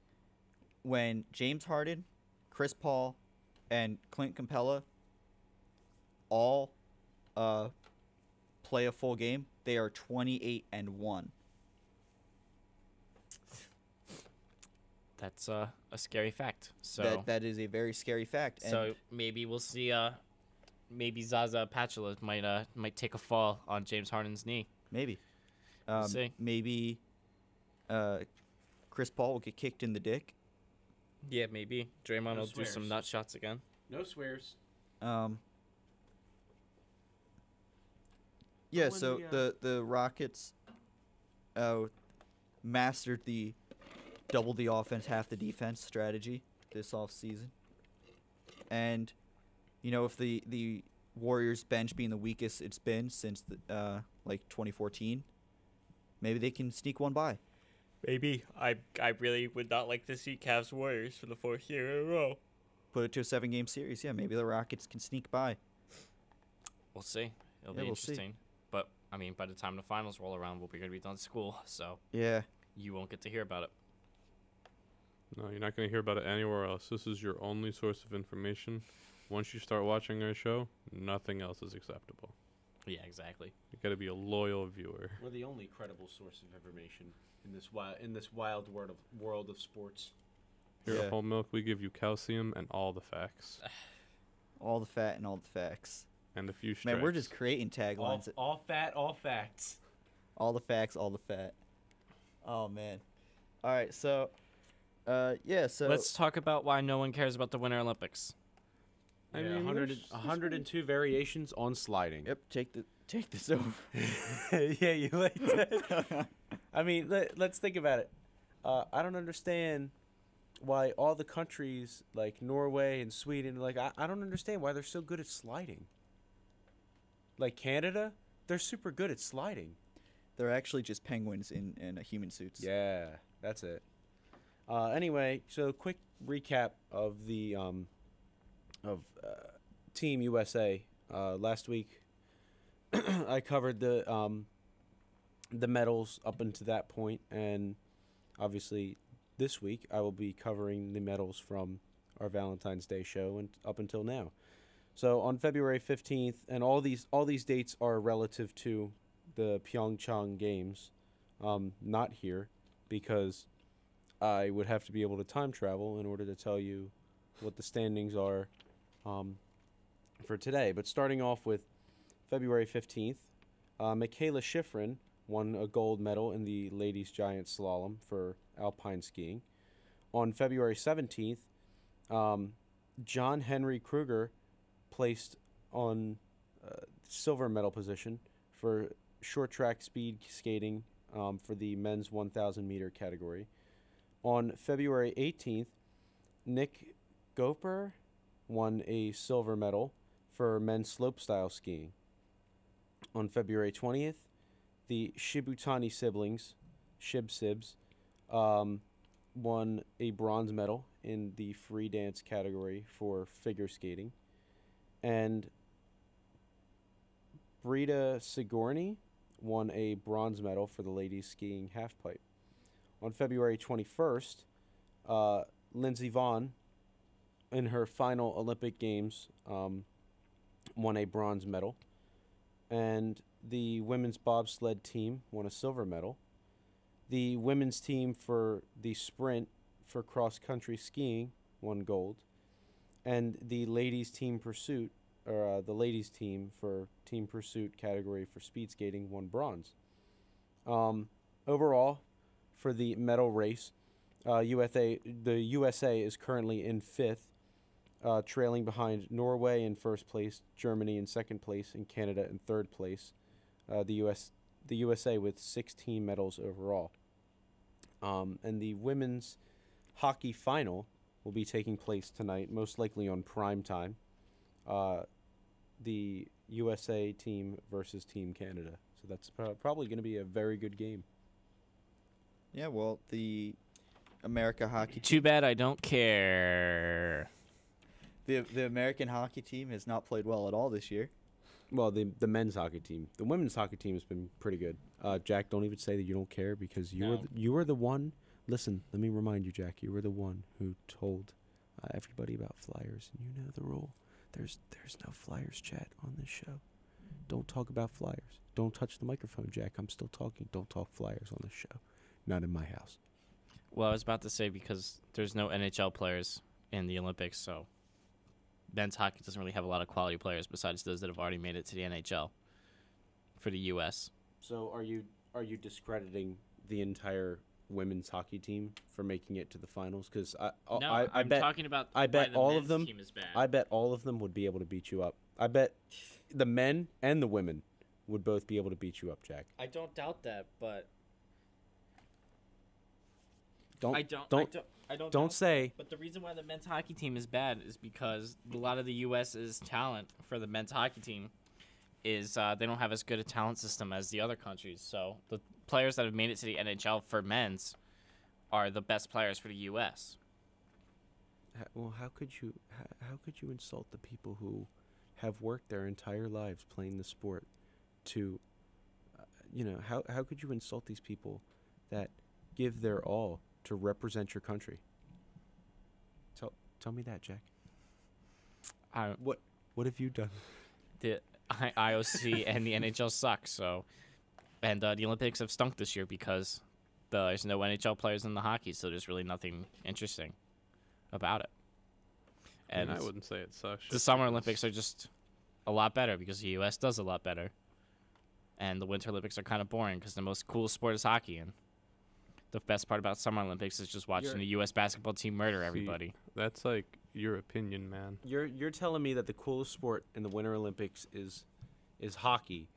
when James Harden, Chris Paul, and Clint Capella all play a full game, they are 28-1. That's a scary fact. So that is a very scary fact. So maybe we'll see maybe Zaza Pachulia might take a fall on James Harden's knee. Maybe. We'll see. Maybe Chris Paul will get kicked in the dick. Yeah, maybe Draymond No will do some swears. nut shots again. No swears. Yeah, when so the Rockets mastered the double the offense, half the defense strategy this offseason. And, if the Warriors bench being the weakest it's been since 2014, maybe they can sneak one by. Maybe. I really would not like to see Cavs Warriors for the 4th year in a row. Put it to a 7-game series. Yeah, maybe the Rockets can sneak by. We'll see. It'll Yeah, be we'll see. interesting. But, I mean, by the time the finals roll around, we'll be going to be done school, so Yeah. you won't get to hear about it. No, you're not going to hear about it anywhere else. This is your only source of information. Once you start watching our show, nothing else is acceptable. Yeah, exactly. You got to be a loyal viewer. We're the only credible source of information in this wild world of sports. Here Yeah. at Whole Milk, we give you calcium and all the facts. All the fat and all the facts. And a few strikes. Man, we're just creating taglines. All fat, all facts. All the facts, all the fat. Oh, man. All right, so, so... Let's talk about why no one cares about the Winter Olympics. I Yeah, mean, 102 variations on sliding. Yep, take this over. Yeah, you like that? I mean, let's think about it. I don't understand why all the countries like Norway and Sweden, like I don't understand why they're so good at sliding. Like Canada, they're super good at sliding. They're actually just penguins in human suits. Yeah, that's it. Anyway, so quick recap of the Team USA. Last week, I covered the medals up until that point, and obviously this week I will be covering the medals from our Valentine's Day show and up until now. So on February 15th, and all these dates are relative to the Pyeongchang Games, not here, because I would have to be able to time travel in order to tell you what the standings are for today. But starting off with February 15th, Michaela Schifrin won a gold medal in the ladies giant slalom for alpine skiing. On February 17th, John Henry Kruger placed on silver medal position for short track speed skating for the men's 1,000 meter category. On February 18th, Nick Goper won a silver medal for men's slopestyle skiing. On February 20th, the Shibutani siblings, Shib-Sibs, won a bronze medal in the free dance category for figure skating. And Brita Sigourney won a bronze medal for the ladies skiing halfpipe. On February 21st, Lindsey Vonn, in her final Olympic Games, won a bronze medal. And the women's bobsled team won a silver medal. The women's team for the sprint for cross-country skiing won gold. And the ladies team pursuit, or the ladies team for team pursuit category for speed skating, won bronze. Overall, for the medal race, the USA is currently in 5th, trailing behind Norway in 1st place, Germany in 2nd place, and Canada in 3rd place. The USA with 16 medals overall. And the women's hockey final will be taking place tonight, most likely on prime time. The USA team versus Team Canada. So that's probably going to be a very good game. Yeah, well, the America hockey Too bad I don't care. the American hockey team has not played well at all this year. Well, the men's hockey team. The women's hockey team has been pretty good. Jack, don't even say that you don't care because you were the one. Listen, let me remind you, Jack. You were the one who told everybody about Flyers, and you know the rule. There's no Flyers chat on this show. Don't talk about Flyers. Don't touch the microphone, Jack. I'm still talking. Don't talk Flyers on this show. Not in my house. Well, I was about to say because there's no NHL players in the Olympics, so men's hockey doesn't really have a lot of quality players besides those that have already made it to the NHL for the U.S. So are you discrediting the entire women's hockey team for making it to the finals? Because No, I'm bet talking about I bet why the all of men's them. team is bad. I bet all of them would be able to beat you up. I bet the men and the women would both be able to beat you up, Jack. I don't doubt that, but Don't I don't don't doubt say But the reason why the men's hockey team is bad is because a lot of the U.S.'s talent for the men's hockey team is they don't have as good a talent system as the other countries. So the players that have made it to the NHL for men's are the best players for the U.S. Well, how could you insult the people who have worked their entire lives playing the sport to how could you insult these people that give their all to represent your country? Tell me that, Jack. What have you done? The IOC and the NHL suck. So, and the Olympics have stunk this year because there's no NHL players in the hockey, so there's really nothing interesting about it. And I wouldn't say it sucks. the Summer Olympics are just a lot better because the U.S. does a lot better. And the Winter Olympics are kind of boring because the most cool sport is hockey. And the best part about Summer Olympics is just watching the U.S. basketball team murder everybody. That's like your opinion, man. You're telling me that the coolest sport in the Winter Olympics is hockey,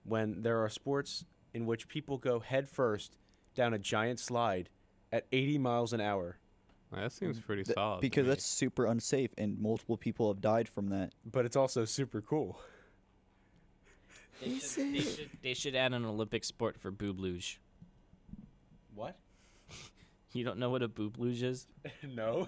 when there are sports in which people go head first down a giant slide at 80 miles an hour. That seems pretty solid. to Because me. that's super unsafe, and multiple people have died from that. But it's also super cool. They should add an Olympic sport for boob luge. What? You don't know what a boob luge is? No.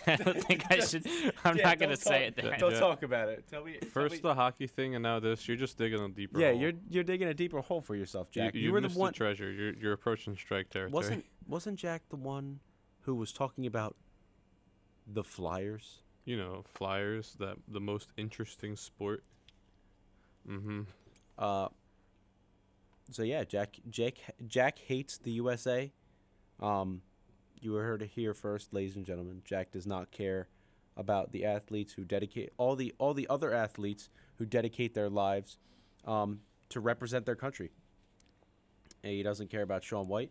I don't think I should. I'm Yeah, not going to don't say talk- it there. Don't Yeah. talk about it. Tell me. First the hockey thing, and now this. You're just digging a deeper Yeah, hole. you're digging a deeper hole for yourself, Jack. You were the missed one. treasure. You're approaching strike territory. Wasn't Jack the one who was talking about the Flyers? You know, Flyers, that the most interesting sport. Mm-hmm. So yeah, Jack hates the USA. You heard it here first, ladies and gentlemen. Jack does not care about the athletes who dedicate all the other athletes who dedicate their lives to represent their country. And he doesn't care about Shaun White,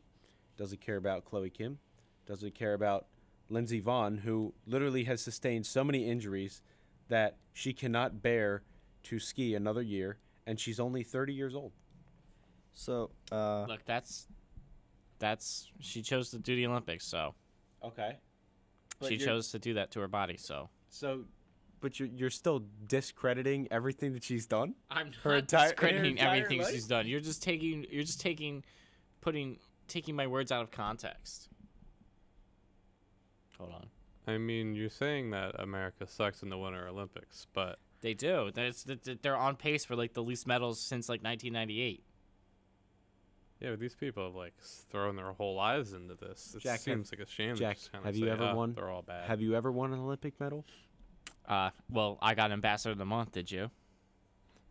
doesn't care about Chloe Kim, doesn't care about Lindsey Vonn, who literally has sustained so many injuries that she cannot bear to ski another year, and she's only 30 years old. So, Look, that's she chose to do the Olympics, so Okay. she chose to do that to her body. So But you're still discrediting everything that she's done? I'm Her not entire- discrediting her entire everything life? she's done. You're just taking my words out of context. Hold on. I mean, you're saying that America sucks in the Winter Olympics, but They do. They're on pace for like the least medals since like 1998. yeah, but these people have like thrown their whole lives into this. It Jack, seems like a shame. to Jack, just kinda have you say, ever won? They're all bad. Have you ever won an Olympic medal? Well, I got Ambassador of the Month. Did you?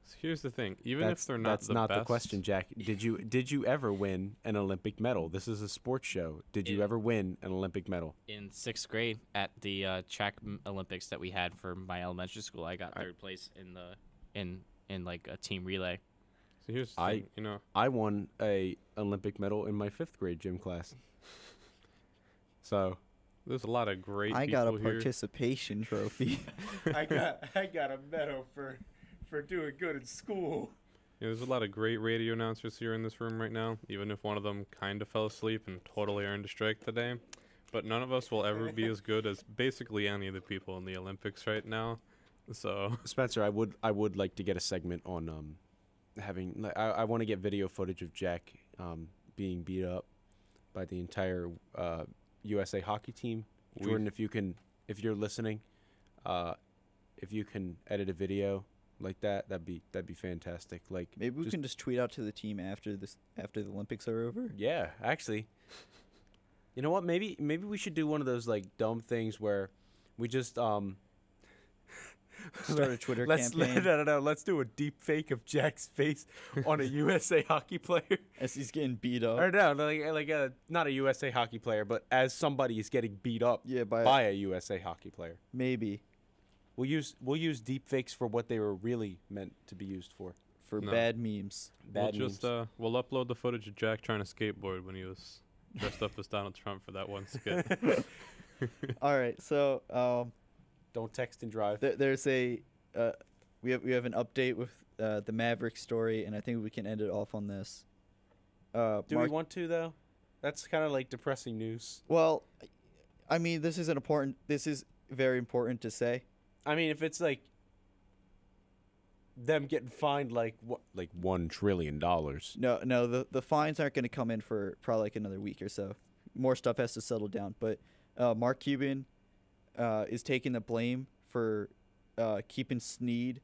So here's the thing. Even if they're not That's the not best, the question, Jack. Did you ever win an Olympic medal? This is a sports show. Did you Yeah. ever win an Olympic medal? In 6th grade at the track Olympics that we had for my elementary school, I got third place in the in like a team relay. So here's the thing. You know, I won a Olympic medal in my 5th grade gym class. So there's a lot of great I people got a here. participation trophy. I got a medal for doing good in school. Yeah, there's a lot of great radio announcers here in this room right now, even if one of them kind of fell asleep and totally earned a strike today. But none of us will ever be as good as basically any of the people in the Olympics right now. So Spencer, I would like to get a segment on having I want to get video footage of Jack being beat up by the entire USA hockey team. Jordan, if you're listening, if you can edit a video like that'd be fantastic. Like Maybe we can just tweet out to the team after the Olympics are over. Yeah, actually. You know what? Maybe we should do one of those like dumb things where we just Start a Twitter campaign. No. Let's do a deep fake of Jack's face on a USA hockey player. As he's getting beat up. Or no, like not a USA hockey player, but as somebody is getting beat up Yeah, by a USA hockey player. maybe. we'll use deep fakes for what they were really meant to be used for. For No. bad memes. Bad we'll just memes. we'll upload the footage of Jack trying to skateboard when he was dressed up as Donald Trump for that one skit. All right, so Don't text and drive. there's a we have an update with the Mavericks story, and I think we can end it off on this. Do we Mark- want to though? That's kind of like depressing news. Well, I mean, this is very important to say. I mean, if it's like them getting fined like what, like $1 trillion. No, the fines aren't going to come in for probably like another week or so. More stuff has to settle down, but Mark Cuban is taking the blame for keeping Snead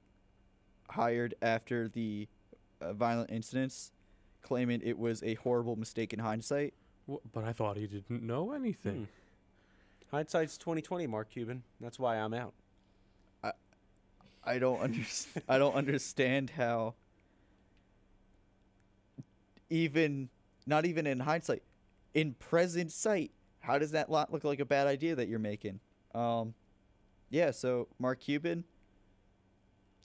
hired after the violent incidents, claiming it was a horrible mistake in hindsight. But I thought he didn't know anything. Hindsight's 2020, Mark Cuban. That's why I'm out. I don't I don't understand how not even in hindsight, in present sight, how does that lot look like a bad idea that you're making? Yeah, so Mark Cuban,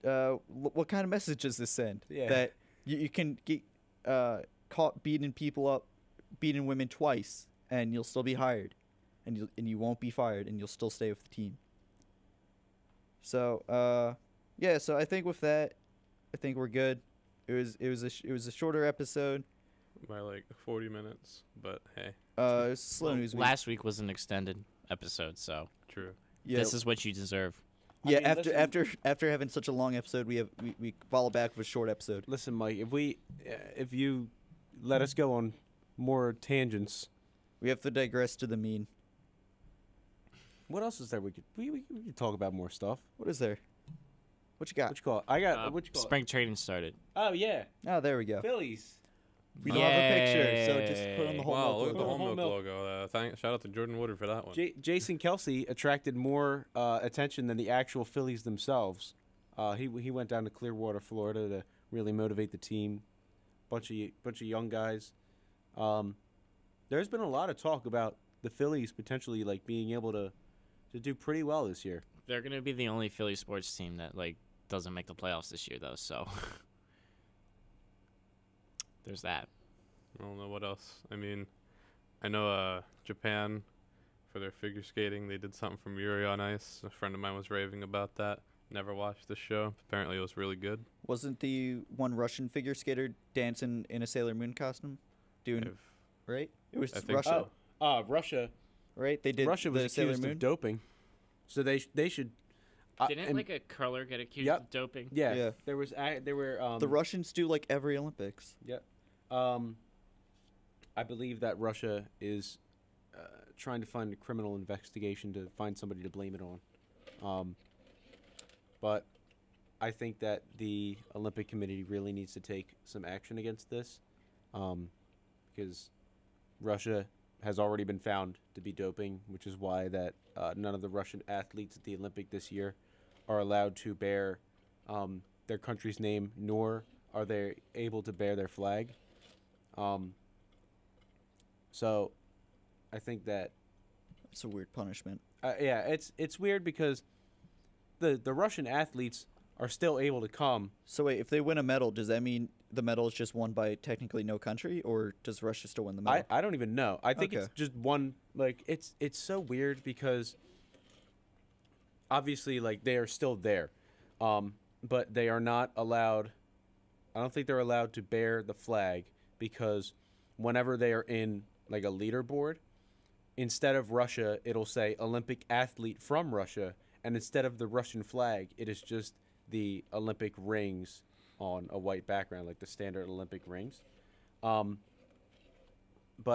what kind of message does this send? Yeah. That you can get caught beating people up, beating women twice, and you'll still be hired, and you won't be fired, and you'll still stay with the team. So yeah, so I think with that, I think we're good. It was a shorter episode. By like 40 minutes, but hey, It was slow news week. Last week was an extended episode, so true. Yeah, this is what you deserve. I yeah. mean, After having such a long episode, we follow back with a short episode. Listen, Mike, if you let us go on more tangents, We have to digress to the mean. what else is there we could talk about more stuff? What is there? What you got? What you call it? I got what you call Spring trading started. it? Oh yeah, Oh, there we go. Phillies. We don't have a picture, so just put on the whole Wow, milk look at the logo. home Whole milk milk. logo. Shout out to Jordan Woodard for that one. Jason Kelsey attracted more attention than the actual Phillies themselves. He went down to Clearwater, Florida, to really motivate the team. Bunch of young guys. There's been a lot of talk about the Phillies potentially like being able to do pretty well this year. They're gonna be the only Philly sports team that like doesn't make the playoffs this year, though. So there's that. I don't know what else. I mean, I know Japan, for their figure skating, they did something from Yuri on Ice. A friend of mine was raving about that. Never watched the show. Apparently it was really good. Wasn't the one Russian figure skater dancing in a Sailor Moon costume? Right? It was I think Russia, so. Russia. right? They did Russia was the Sailor accused Moon. of doping, so they should. Didn't and- like a curler get accused Yep. of doping? Yeah, Yeah. there were The Russians do like every Olympics. I believe that Russia is trying to find a criminal investigation to find somebody to blame it on. But I think that the Olympic Committee really needs to take some action against this, because Russia has already been found to be doping, which is why that none of the Russian athletes at the Olympic this year are allowed to bear their country's name, nor are they able to bear their flag. So I think that It's a weird punishment. yeah, it's weird because the Russian athletes are still able to come. So wait, if they win a medal, does that mean the medal is just won by technically no country, or does Russia still win the medal? I don't even know. I think it's Okay. just one. Like it's so weird because obviously like they are still there, but they are not allowed. I don't think they're allowed to bear the flag because whenever they are in like a leaderboard, instead of Russia, it'll say Olympic athlete from Russia, and instead of the Russian flag, it is just the Olympic rings on a white background, like the standard Olympic rings. But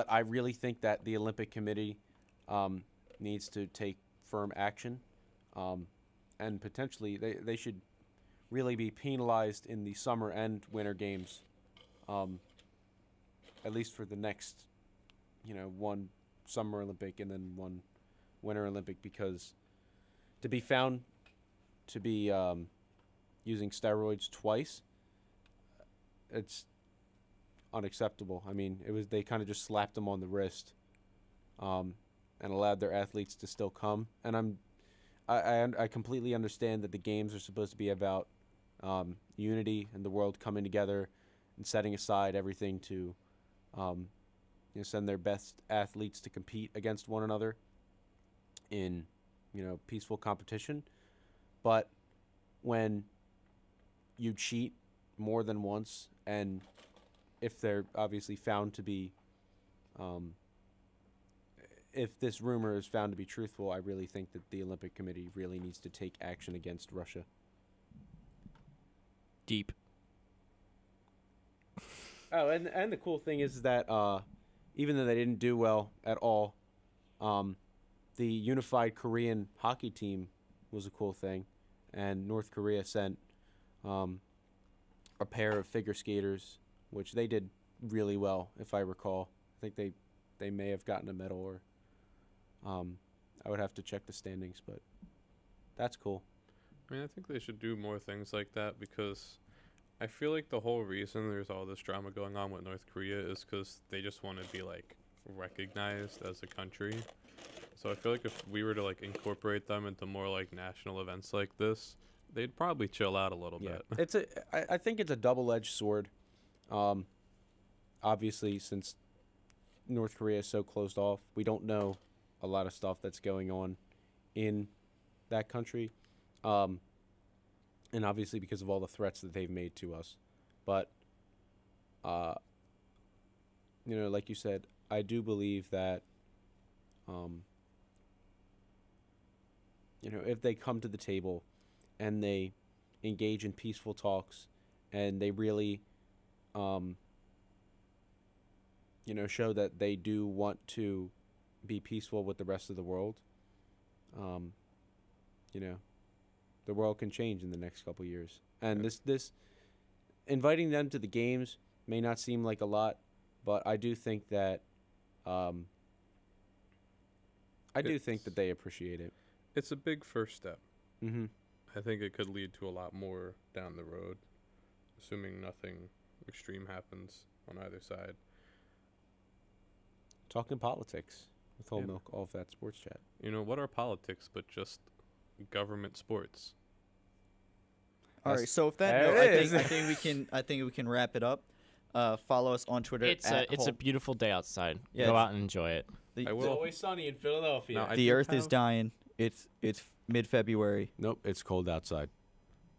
I really think that the Olympic Committee needs to take firm action, and potentially they should really be penalized in the summer and winter games, at least for the next, one Summer Olympic and then one Winter Olympic, because to be found to be using steroids twice, it's unacceptable. I mean, they kind of just slapped them on the wrist, and allowed their athletes to still come. And I completely understand that the games are supposed to be about unity and the world coming together and setting aside everything to send their best athletes to compete against one another in peaceful competition. But when you cheat more than once, and if they're obviously found to be if this rumor is found to be truthful, I really think that the Olympic Committee really needs to take action against Russia. Deep. Oh, and the cool thing is that even though they didn't do well at all, the unified Korean hockey team was a cool thing, and North Korea sent a pair of figure skaters, which they did really well, if I recall. I think they may have gotten a medal, or I would have to check the standings, but that's cool. I mean, I think they should do more things like that, because I feel like the whole reason there's all this drama going on with North Korea is because they just want to be, like, recognized as a country. So I feel like if we were to, like, incorporate them into more, like, national events like this, they'd probably chill out a little bit. I think it's a double-edged sword. Obviously, since North Korea is so closed off, we don't know a lot of stuff that's going on in that country. And obviously because of all the threats that they've made to us. But, like you said, I do believe that, if they come to the table and they engage in peaceful talks and they really, show that they do want to be peaceful with the rest of the world, the world can change in the next couple years. And this inviting them to the games may not seem like a lot, but I do think that they appreciate it. It's a big first step. Mm-hmm. I think it could lead to a lot more down the road, assuming nothing extreme happens on either side. Talking politics with Whole Milk, all of that sports chat. What are politics but just government sports? All right, so if that There note, it is. I think we can wrap it up. Follow us on Twitter. It's a beautiful day outside. Yeah, Go out and enjoy it. The, I will. It's always sunny in Philadelphia. Now, I the do Earth is have- dying. It's mid-February. Nope, it's cold outside.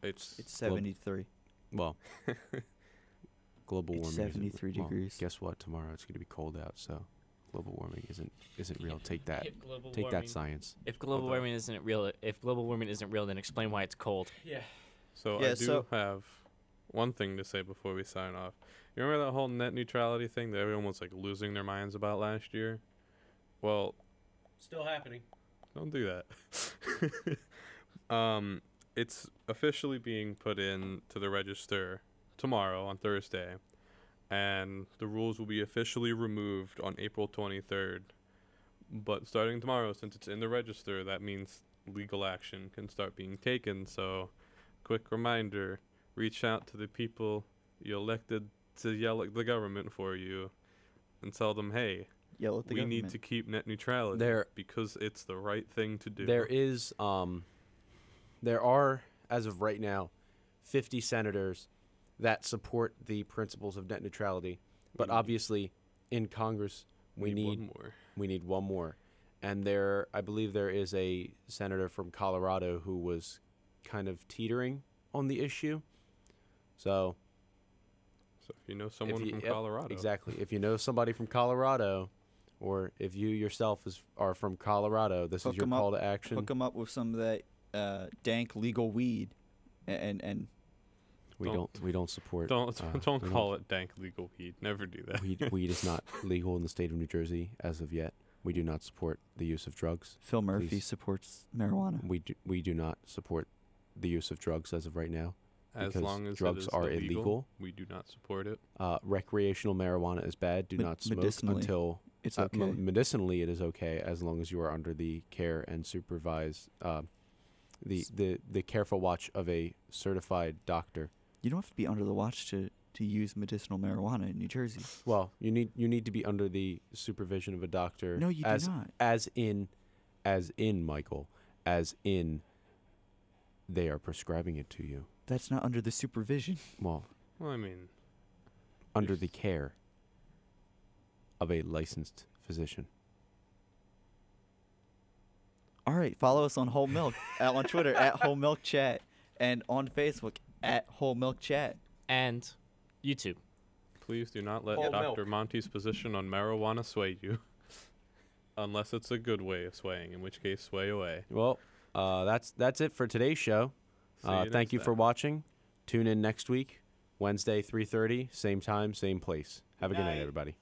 It's It's 73. Well, global It's warming. 73 isn't- well, degrees. guess what? Tomorrow it's going to be cold out, so global warming isn't real. Take that. If global Take warming, that science. If global warming isn't real, then explain why it's cold. Yeah. So Yeah, I do have one thing to say before we sign off. You remember that whole net neutrality thing that everyone was like losing their minds about last year? Well, Still happening. don't do that. It's officially being put into the register tomorrow on Thursday, and the rules will be officially removed on April 23rd. But starting tomorrow, since it's in the register, that means legal action can start being taken. So, quick reminder, reach out to the people you elected to yell at the government for you and tell them, hey, Yell at the we government. need to keep net neutrality There- because it's the right thing to do. There are, as of right now, 50 senators that support the principles of net neutrality. But need- obviously, in Congress, we need one more. one more. And I believe there is a senator from Colorado who was kind of teetering on the issue. So So if you know someone from yep, Colorado, exactly. If you know somebody from Colorado, or if you yourself are from Colorado, this Hook is your 'em up. call to action. Hook them up with some of that dank legal weed, and We don't support. don't we don't call it dank legal weed. Never do that. Weed is not legal in the state of New Jersey as of yet. We do not support the use of drugs. Phil Murphy Please. supports marijuana. We do not support the use of drugs as of right now. As because long as drugs it is are illegal, illegal. we do not support it. Recreational marijuana is bad. Do not smoke medicinally, until It's okay. medicinally it is okay as long as you are under the care and supervise the careful watch of a certified doctor. You don't have to be under the watch to use medicinal marijuana in New Jersey. Well, you need to be under the supervision of a doctor. No, you do not. As in Michael, as in they are prescribing it to you. That's not under the supervision. Well, Well, I mean, under the care of a licensed physician. All right, follow us on Whole Milk on Twitter at Whole Milk Chat and on Facebook at Whole Milk Chat. And YouTube. please do not let Whole Dr. milk. Monty's position on marijuana sway you. Unless it's a good way of swaying, in which case, sway away. Well, that's it for today's show. See you Thank next you for time. watching. Tune in next week, Wednesday, 3:30, same time, same place. Have a good night, Night. everybody.